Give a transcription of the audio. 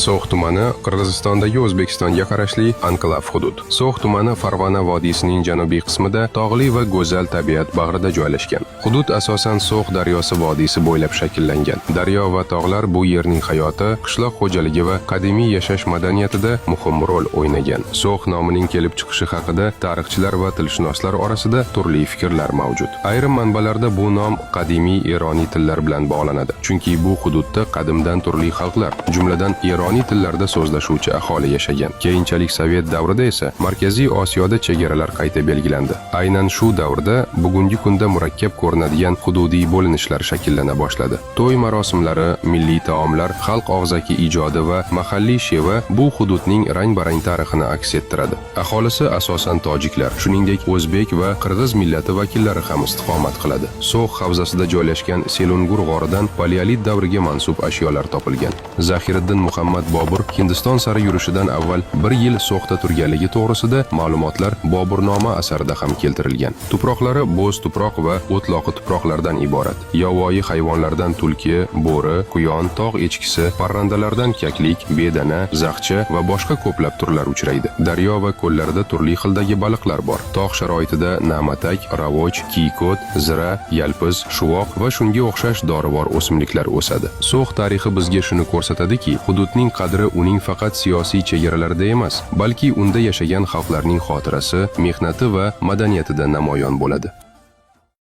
So'x tumani Qirg'izistondagi O'zbekistonga qarashli anklav hudud. So'x tumani Farg'ona vodiysining janubiy qismida tog'li va go'zal tabiat bag'rida joylashgan. Hudud asosan So'x daryosi vodiysi bo'ylab shakllangan. Daryo va tog'lar bu yerning hayoti, qishloq xo'jaligi va qadimiy yashash madaniyatida muhim rol o'ynagan. So'x nomining kelib chiqishi haqida tarixchilar va tilshunoslar orasida turli fikrlar mavjud. Ayrim manbalarda bu nom qadimiy Ironiy tillar bilan bog'lanadi, chunki bu hududda qadimdan turli xalqlar, jumladan Ironiy tillarda so'zlashuvchi aholi yashagan. Keyinchalik Sovet davrida esa Markaziy Osiyoda chegaralar qayta belgilandi. Aynan shu davrda bugungi kunda murakkab ko'rinadigan hududiy bo'linishlar shakllana boshladi. To'y marosimlari, milliy taomlar, xalq og'zaki ijodi va mahalliy sheva bu hududning rang-barang tarixini aks ettiradi. Aholisi asosan tojiklar, shuningdek o'zbek va qirg'iz millati vakillari ham istiqomat qiladi. So'x havzasida joylashgan Selungur g'oridan paleolit davriga mansub ashyolar topilgan. Zahiriddin Muhammad Bobur Hindiston sari yurishidan avval 1 yil So'xda turganligi to'g'risida ma'lumotlar Boburnoma asarida ham keltirilgan. Tuproqlari bo'z tuproq va o'tloqi tuproqlardan iborat. Yovvoyi hayvonlardan tulki, bo'ri, quyon, tog' echkisi, parrandalardan kaklik, bedana, zaxcha va boshqa ko'plab turlar uchraydi. Daryo va ko'llarda turli xildagi baliqlar bor. Tog' sharoitida na'matak, ravoch, kiykot, zira, yalpiz, shuvoq va shunga o'xshash dorivor o'simliklar o'sadi. So'x tarixi bizga shuni ko'rsatadiki, hududning qadri uning faqat siyosiy chegaralarida emas, balki unda yashagan xalqlarning xotirasi, mehnati va madaniyatida namoyon bo'ladi.